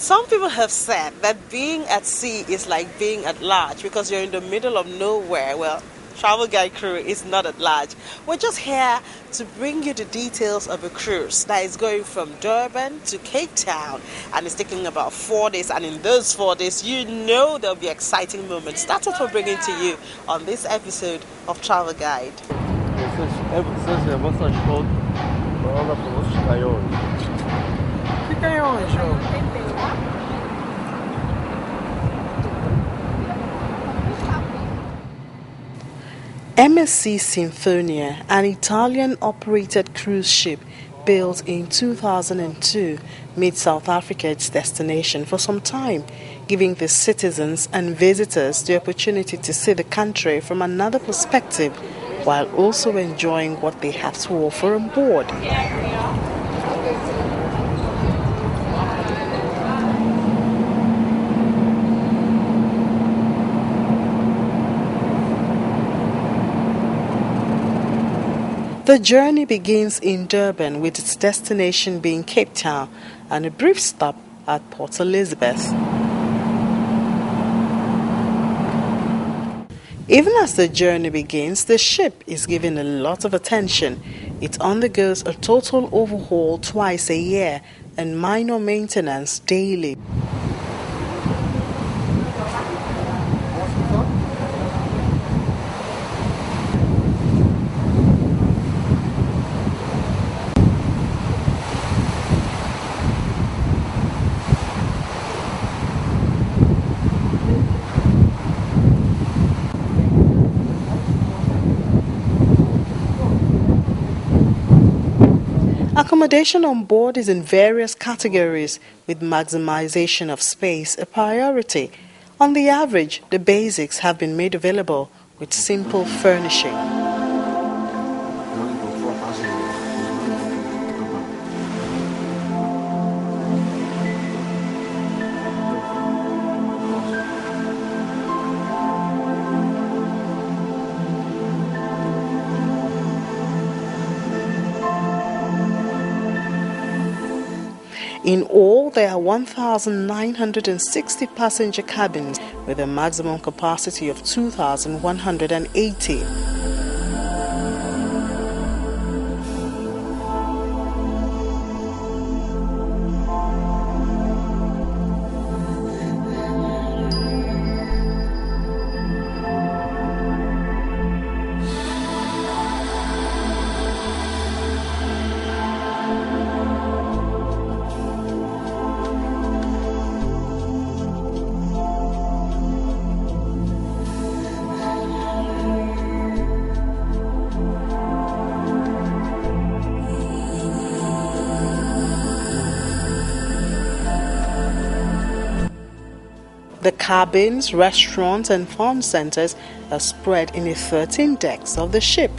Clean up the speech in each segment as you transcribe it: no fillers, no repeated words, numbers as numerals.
Some people have said that being at sea is like being at large because you're in the middle of nowhere. Well, Travel Guide Crew is not at large. We're just here to bring you the details of a cruise that is going from Durban to Cape Town and it's taking about 4 days. And in those 4 days, you know there'll be exciting moments. That's what we're bringing to you on this episode of Travel Guide. MSC Sinfonia, an Italian-operated cruise ship built in 2002, made South Africa its destination for some time, giving the citizens and visitors the opportunity to see the country from another perspective, while also enjoying what they have to offer on board. The journey begins in Durban, with its destination being Cape Town and a brief stop at Port Elizabeth. Even as the journey begins, the ship is given a lot of attention. It undergoes a total overhaul twice a year and minor maintenance daily. Accommodation on board is in various categories, with maximization of space a priority. On the average, the basics have been made available with simple furnishing. In all, there are 1,960 passenger cabins with a maximum capacity of 2,180. The cabins, restaurants and fun centers are spread in the 13 decks of the ship.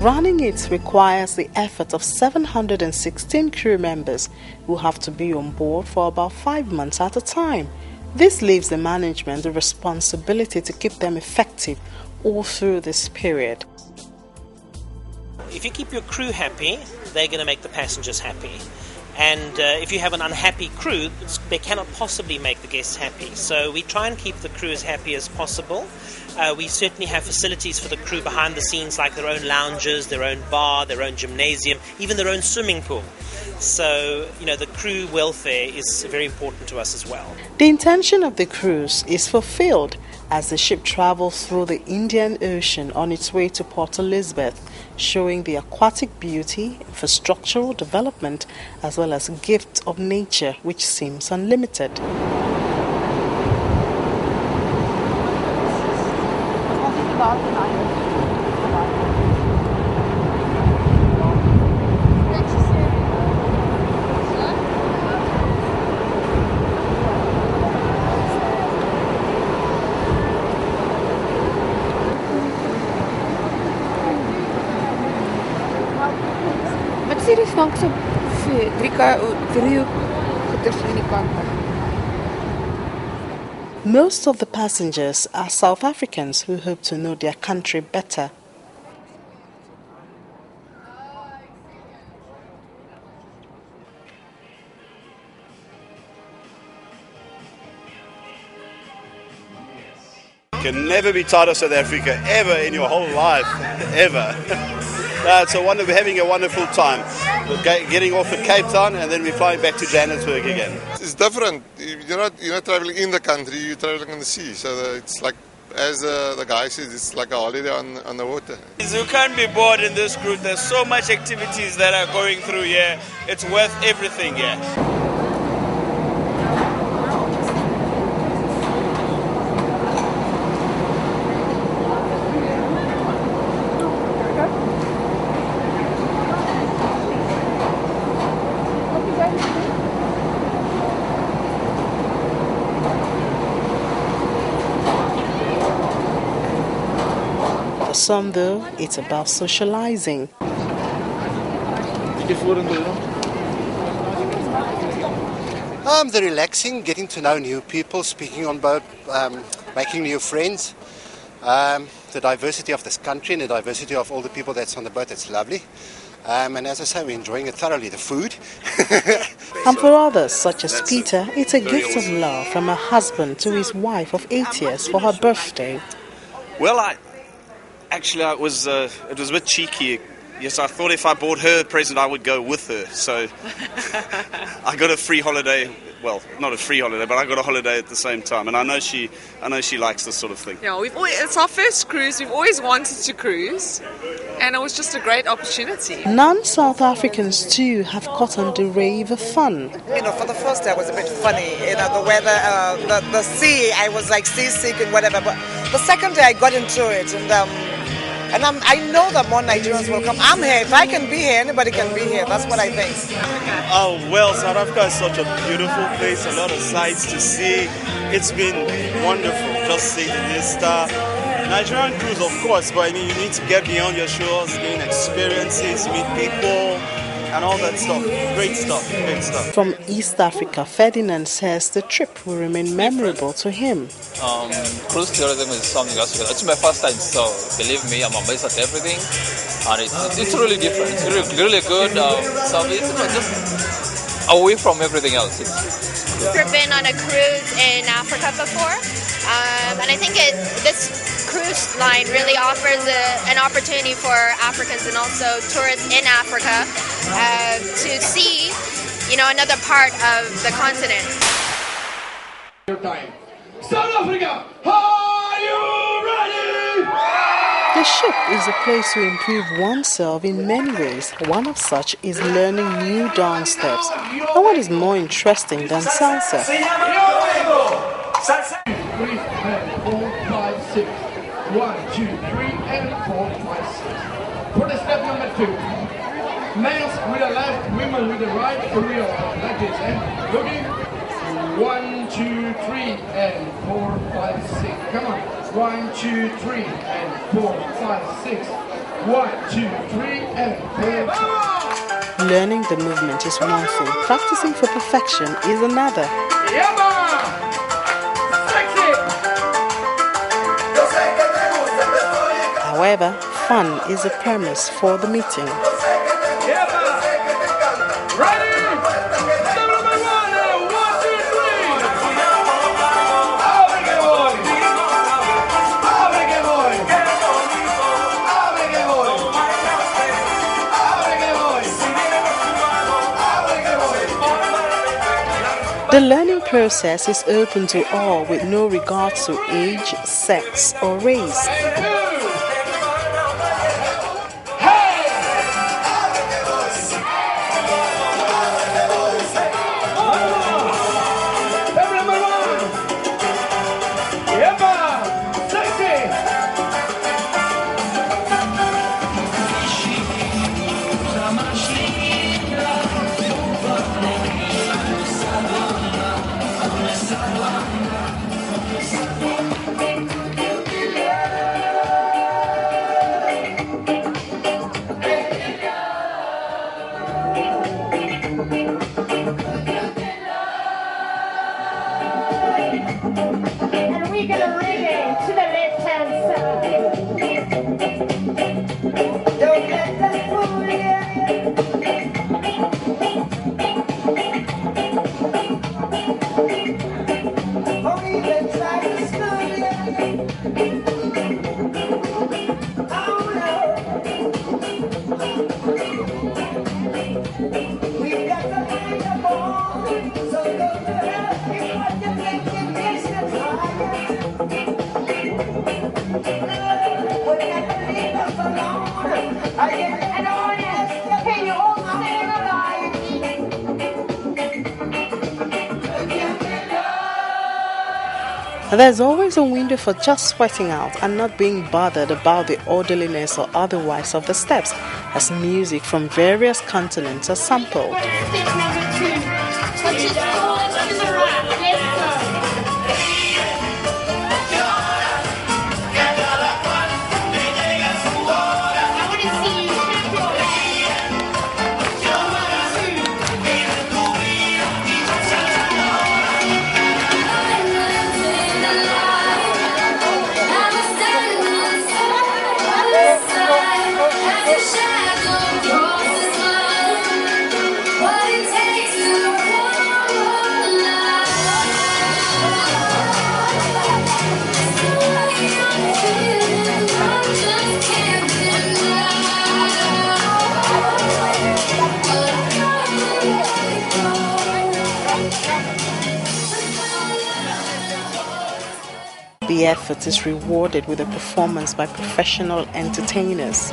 Running it requires the effort of 716 crew members who have to be on board for about 5 months at a time. This leaves the management the responsibility to keep them effective all through this period. If you keep your crew happy, they're going to make the passengers happy. And if you have an unhappy crew, they cannot possibly make the guests happy. So we try and keep the crew as happy as possible. We certainly have facilities for the crew behind the scenes, like their own lounges, their own bar, their own gymnasium, even their own swimming pool. So, the crew welfare is very important to us as well. The intention of the cruise is fulfilled as the ship travels through the Indian Ocean on its way to Port Elizabeth, showing the aquatic beauty, infrastructural development, as well as gifts of nature which seems unlimited. Wat is hierdie snaakse drie goeders aan die kant? Most of the passengers are South Africans who hope to know their country better. You can never be tired of South Africa, ever in your whole life, ever. It's we're having a wonderful time. We're getting off at Cape Town and then we're flying back to Johannesburg again. It's different. You're not traveling in the country, you're traveling on the sea. So it's like, as the guy says, it's like a holiday on the water. You can't be bored in this cruise. There's so much activities that are going through here. It's worth everything here. For some, though, it's about socializing. The relaxing, getting to know new people, speaking on boat, making new friends. The diversity of this country and the diversity of all the people that's on the boat, that's lovely. And as I say, we're enjoying it thoroughly, the food. And for others, such as Peter, it's a gift of love from a husband to his wife of 8 years for her birthday. Well, it was a bit cheeky. Yes, I thought if I bought her a present, I would go with her. So I got a free holiday. Well, not a free holiday, but I got a holiday at the same time. And I know she likes this sort of thing. Yeah, it's our first cruise. We've always wanted to cruise, and it was just a great opportunity. Non-South Africans too have caught on the rave of fun. For the first day it was a bit funny. The weather, the sea, I was like seasick and whatever. But the second day I got into it, and I know that more Nigerians will come. I'm here. If I can be here, anybody can be here. That's what I think. Oh, well, South Africa is such a beautiful place, a lot of sights to see. It's been wonderful just seeing this Nigerian cruise, of course, but you need to get beyond your shores, gain experiences, meet people, and all that stuff. Great stuff, great stuff. From East Africa, Ferdinand says the trip will remain memorable to him. Cruise tourism is something else. It's my first time, so believe me, I'm amazed at everything, and it's really different. It's really good. So it's just away from everything else. I've been on a cruise in Africa before, and I think this cruise line really offers an opportunity for Africans and also tourists in Africa to see, another part of the continent. South Africa, are you ready? The ship is a place to improve oneself in many ways. One of such is learning new dance steps. And what is more interesting than salsa? 3, 4, 5, 6. 1, 2, 3, and 4, 5, 6. For the step number 2. Males with the left, women with the right, for real. Like this, and looking. 1, 2, 3, and 4, 5, 6. Come on. 1, 2, 3, and 4, 5, 6. 1, 2, 3, and 4, 5. Learning the movement is one thing. Practicing for perfection is another. However, fun is a premise for the meeting. The learning process is open to all with no regard to age, sex, or race. we're gonna reggae to the left-hand side. Don't let them fool you. Or even try to school you. Oh no. We've got to find a ball. So go to hell if what you think it makes you tired. We got to leave us alone. Again and on it. Can you all sing along? There's always a window for just sweating out and not being bothered about the orderliness or otherwise of the steps, as music from various continents are sampled. Step number 2. Touch it forward to the right. Let's go. I want to see you tap your legs. 2. The effort is rewarded with a performance by professional entertainers.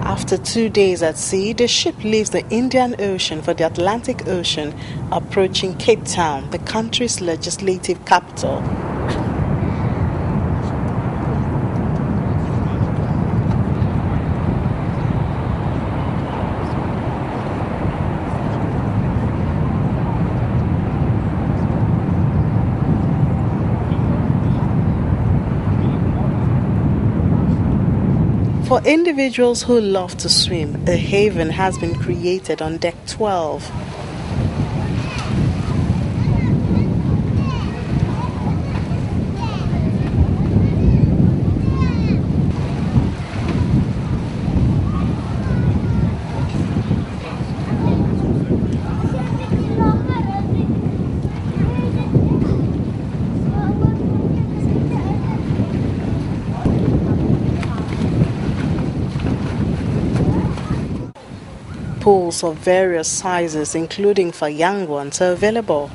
After 2 days at sea, the ship leaves the Indian Ocean for the Atlantic Ocean, approaching Cape Town, the country's legislative capital. For individuals who love to swim, a haven has been created on Deck 12. Pools of various sizes, including for young ones, are available.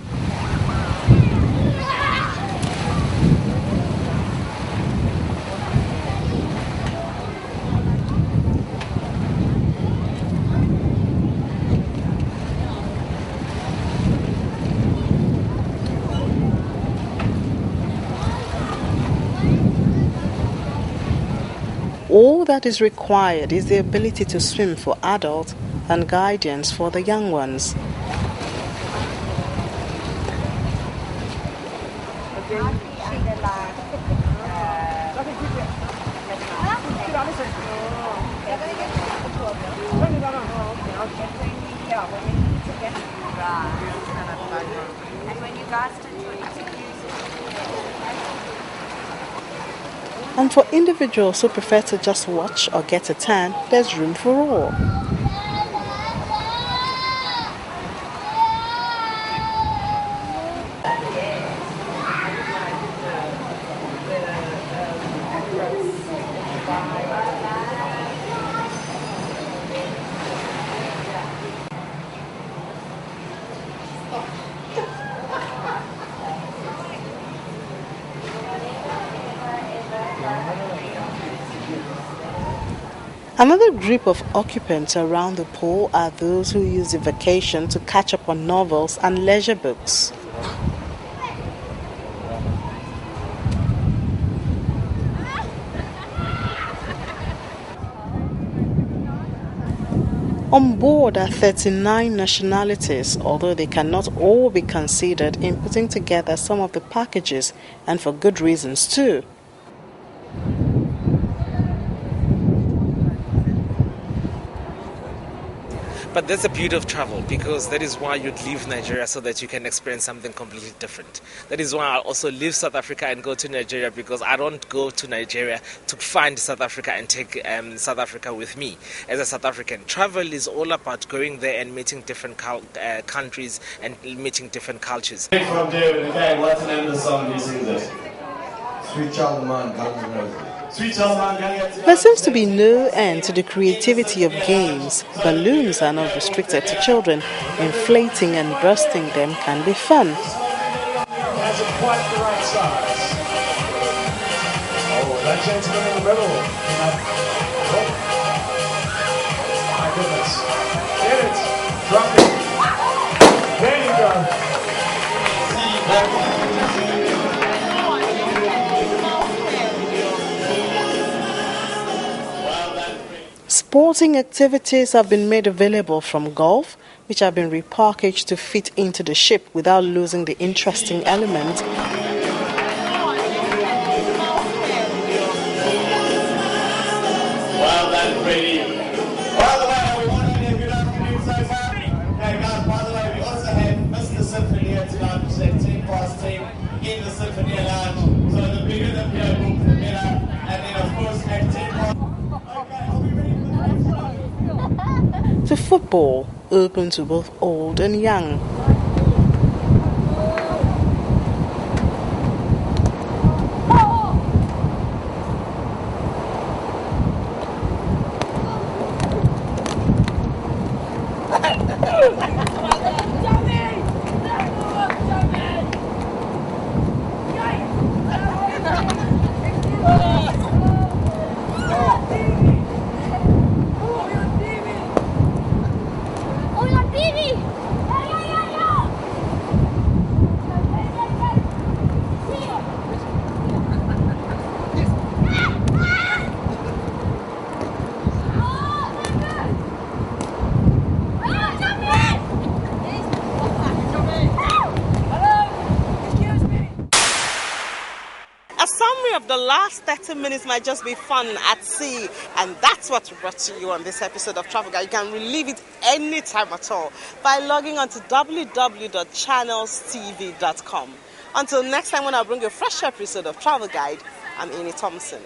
All that is required is the ability to swim for adults and guidance for the young ones. And for individuals who prefer to just watch or get a tan, there's room for all. Another group of occupants around the pool are those who use the vacation to catch up on novels and leisure books. On board are 39 nationalities, although they cannot all be considered in putting together some of the packages, and for good reasons too. But that's the beauty of travel, because that is why you'd leave Nigeria so that you can experience something completely different. That is why I also leave South Africa and go to Nigeria, because I don't go to Nigeria to find South Africa and take South Africa with me. As a South African, travel is all about going there and meeting different countries and meeting different cultures. From David, okay, what's the name of the song you sing this? Sweet Child of Mine, Guns N' Roses. Sweet Child of Mine, There seems to be no end to the creativity of games. Balloons are not restricted to children. Inflating and bursting them can be fun. Has it quite the right size? Oh, that gentleman in the middle. Oh. My goodness. Get it. Drop it. There you go. Sporting activities have been made available from golf, which have been repackaged to fit into the ship without losing the interesting element. Well done, Freddie. By the way, we want to give it up for you so far. Okay, guys, by the way, we also have Mr. Symphony here tonight, which is a 10 past 10 in the Symphony Lounge. So the bigger the beer book, the better. And then, of course, at 10 past... To football, open to both old and young. Of the last 30 minutes might just be fun at sea, and that's what we brought to you on this episode of Travel Guide. You can relive it anytime at all by logging on to www.channelstv.com. Until next time, when I bring you a fresh episode of Travel Guide, I'm Annie Thompson.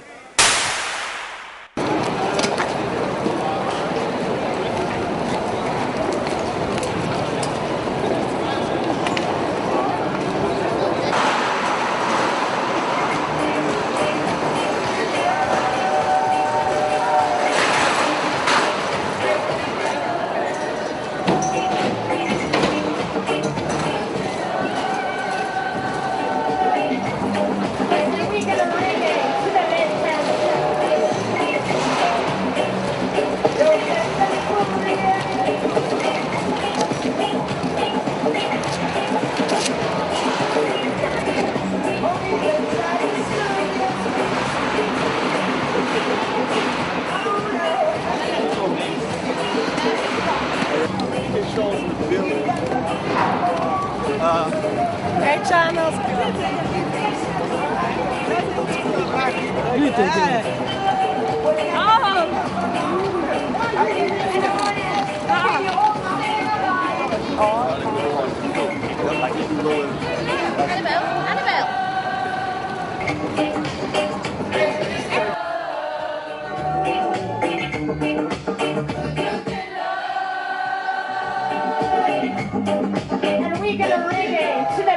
Hey, channels. And we get a reggae to the